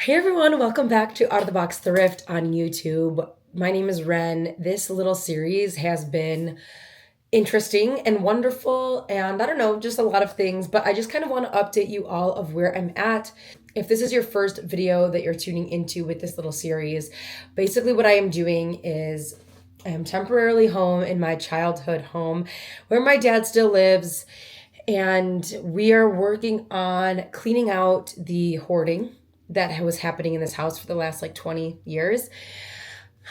Hey everyone, welcome back to Out of the Box Thrift on YouTube. My name is Ren. This little series has been interesting and wonderful, and I don't know, just a lot of things, but I just kind of want to update you all of where I'm at. If this is your first video that you're tuning into with this little series, basically what I am doing is I am temporarily home in my childhood home where my dad still lives, and we are working on cleaning out the hoarding that was happening in this house for the last like 20 years.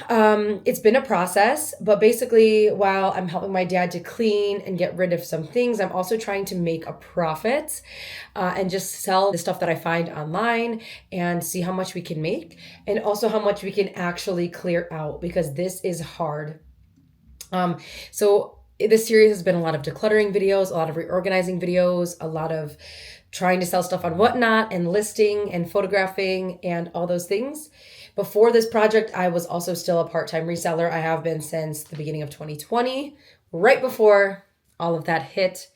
It's been a process, but basically, while I'm helping my dad to clean and get rid of some things, I'm also trying to make a profit and just sell the stuff that I find online and see how much we can make and also how much we can actually clear out because this is hard. So this series has been a lot of decluttering videos, a lot of reorganizing videos, a lot of trying to sell stuff on Whatnot and listing and photographing and all those things. Before this project, I was also still a part-time reseller. I have been since the beginning of 2020, right before all of that hit.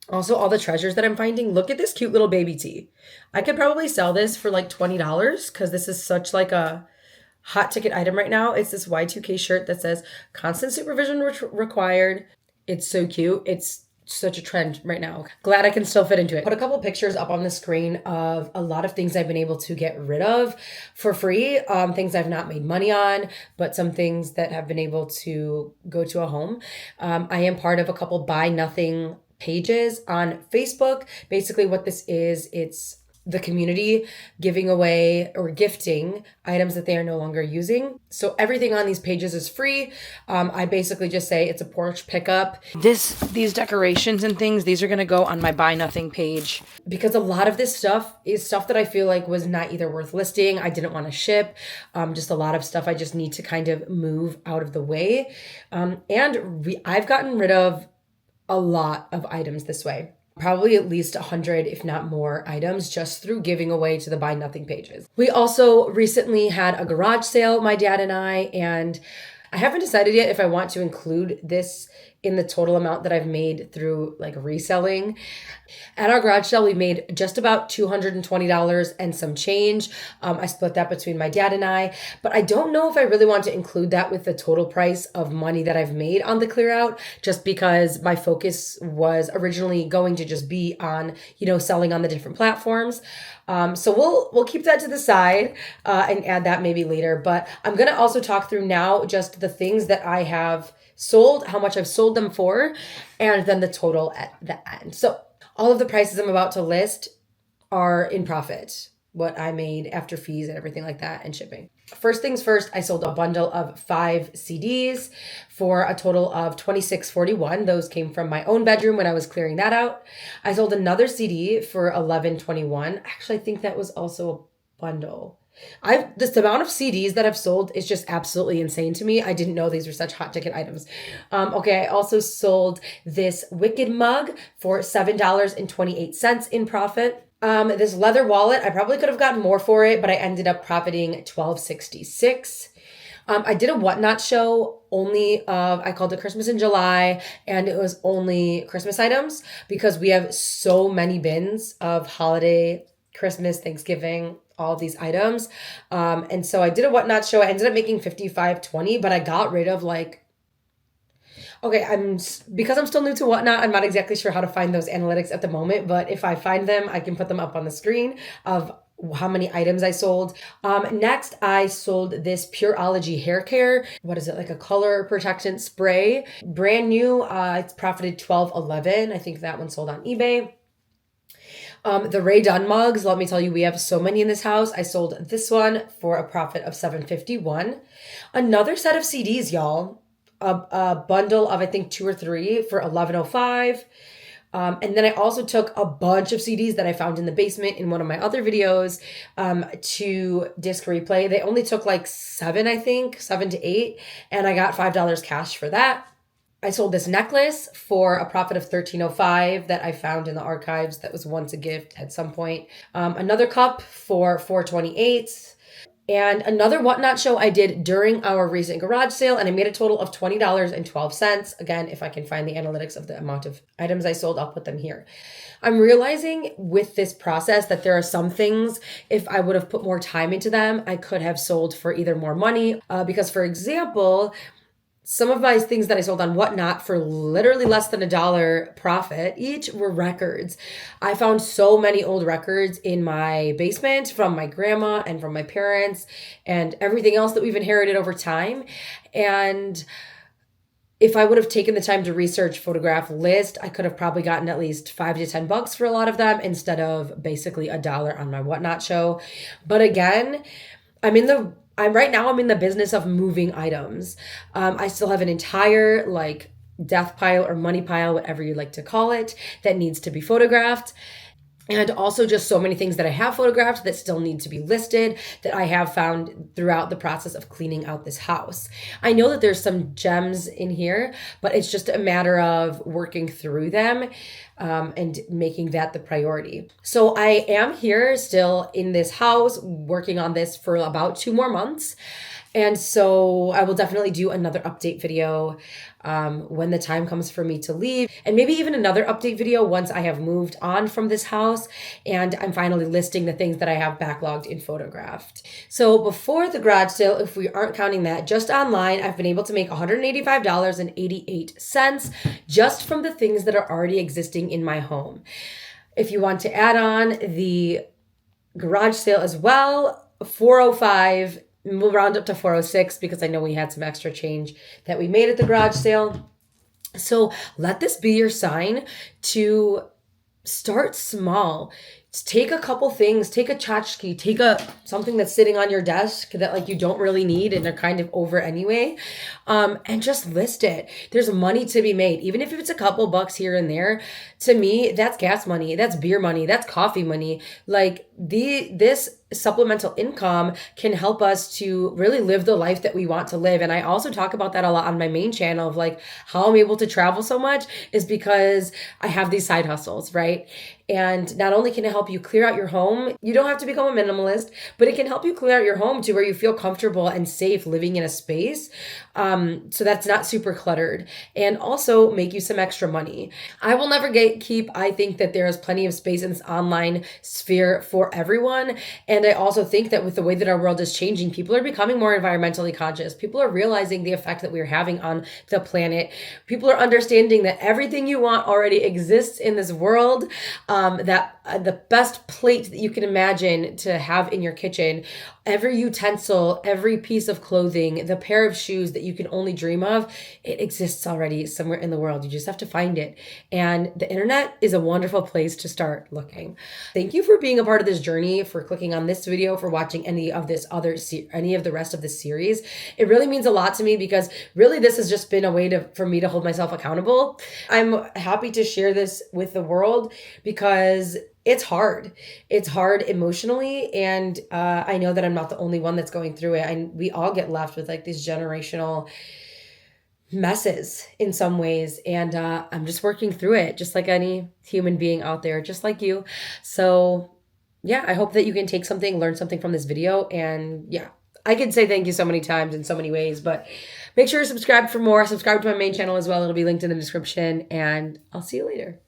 Also, all the treasures that I'm finding. Look at this cute little baby tee. I could probably sell this for like $20 because this is such like a hot ticket item right now. It's this Y2K shirt that says constant supervision required. It's so cute. It's such a trend right now. Glad I can still fit into it. Put a couple pictures up on the screen of a lot of things I've been able to get rid of for free. Things I've not made money on, but some things that have been able to go to a home. I am part of a couple buy nothing pages on Facebook. Basically what this is, it's the community giving away or gifting items that they are no longer using. So everything on these pages is free. I basically just say it's a porch pickup. These decorations and things, these are going to go on my buy nothing page because a lot of this stuff is stuff that I feel like was not either worth listing. I didn't want to ship. Just a lot of stuff I just need to kind of move out of the way. I've gotten rid of a lot of items this way. Probably at least 100, if not more, items just through giving away to the buy nothing pages. We also recently had a garage sale, my dad and and I haven't decided yet if I want to include this in the total amount that I've made through like reselling. At our garage sale, we made just about $220 and some change. I split that between my dad and but I don't know if I really want to include that with the total price of money that I've made on the clear out, just because my focus was originally going to just be on, selling on the different platforms. So we'll keep that to the side and add that maybe later. But I'm going to also talk through now just the things that I have sold, how much I've sold them for, and then the total at the end. So all of the prices I'm about to list are in profit, what I made after fees and everything like that and shipping. First things first, I sold a bundle of 5 CDs for a total of $26.41. Those came from my own bedroom when I was clearing that out. I sold another CD for $11.21. Actually, I think that was also a bundle. This amount of CDs that I've sold is just absolutely insane to me. I didn't know these were such hot ticket items. I also sold this Wicked mug for $7.28 in profit. This leather wallet, I probably could have gotten more for it, but I ended up profiting $12.66. I did a Whatnot show only I called it Christmas in July, and it was only Christmas items because we have so many bins of holiday, Christmas, Thanksgiving, all these items. And so I did a Whatnot show. I ended up making $55.20, but I got rid of because I'm still new to Whatnot, I'm not exactly sure how to find those analytics at the moment, but if I find them, I can put them up on the screen of how many items I sold. Next, I sold this Pureology hair care. What is it? Like a color protectant spray. Brand new. It's profited $12.11. I think that one sold on eBay. The Ray Dunn mugs, let me tell you, we have so many in this house. I sold this one for a profit of $7.51. Another set of CDs, y'all. A bundle of, I think, 2 or 3 for $11.05. And then I also took a bunch of CDs that I found in the basement in one of my other videos to disc replay. They only took like 7, I think, 7 to 8. And I got $5 cash for that. I sold this necklace for a profit of $13.05 that I found in the archives that was once a gift at some point. Another cup for $4.28. and another whatnot show I did during our recent garage sale, and I made a total of $20.12. Again, if I can find the analytics of the amount of items I sold, I'll put them here. I'm realizing with this process that there are some things, if I would have put more time into them, I could have sold for either more money. Because, for example, some of my things that I sold on Whatnot for literally less than $1 profit each were records. I found so many old records in my basement from my grandma and from my parents and everything else that we've inherited over time. And if I would have taken the time to research photograph list, I could have probably gotten at least $5 to $10 for a lot of them instead of basically $1 on my Whatnot show. But again, I'm in the business of moving items. I still have an entire like death pile or money pile, whatever you like to call it, that needs to be photographed. And also just so many things that I have photographed that still need to be listed that I have found throughout the process of cleaning out this house. I know that there's some gems in here, but it's just a matter of working through them and making that the priority. So I am here still in this house working on this for about 2 more months. And so I will definitely do another update video when the time comes for me to leave, and maybe even another update video once I have moved on from this house and I'm finally listing the things that I have backlogged and photographed. So before the garage sale, if we aren't counting that, just online, I've been able to make $185.88 just from the things that are already existing in my home. If you want to add on the garage sale as well, 405. We'll round up to 406 because I know we had some extra change that we made at the garage sale. So let this be your sign to start small. Take a couple things, take a tchotchke, take something that's sitting on your desk that like you don't really need and they're kind of over anyway, and just list it. There's money to be made, even if it's a couple bucks here and there. To me, that's gas money, that's beer money, that's coffee money. Like this supplemental income can help us to really live the life that we want to live. And I also talk about that a lot on my main channel of like how I'm able to travel so much is because I have these side hustles, right? And not only can it help you clear out your home, you don't have to become a minimalist, but it can help you clear out your home to where you feel comfortable and safe living in a space. So that's not super cluttered, and also make you some extra money. I will never gatekeep. I think that there is plenty of space in this online sphere for everyone. And I also think that with the way that our world is changing, people are becoming more environmentally conscious. People are realizing the effect that we're having on the planet. People are understanding that everything you want already exists in this world. The best plate that you can imagine to have in your kitchen, every utensil, every piece of clothing, the pair of shoes that you can only dream of, it exists already somewhere in the world. You just have to find it. And the internet is a wonderful place to start looking. Thank you for being a part of this journey, for clicking on this video, for watching any of the rest of this series. It really means a lot to me because really this has just been a way for me to hold myself accountable. I'm happy to share this with the world because it's hard. It's hard emotionally. And I know that I'm not the only one that's going through it. We all get left with like these generational messes in some ways. And I'm just working through it, just like any human being out there, just like you. So yeah, I hope that you can take something, learn something from this video. And yeah, I could say thank you so many times in so many ways, but make sure to subscribe for more. Subscribe to my main channel as well. It'll be linked in the description, and I'll see you later.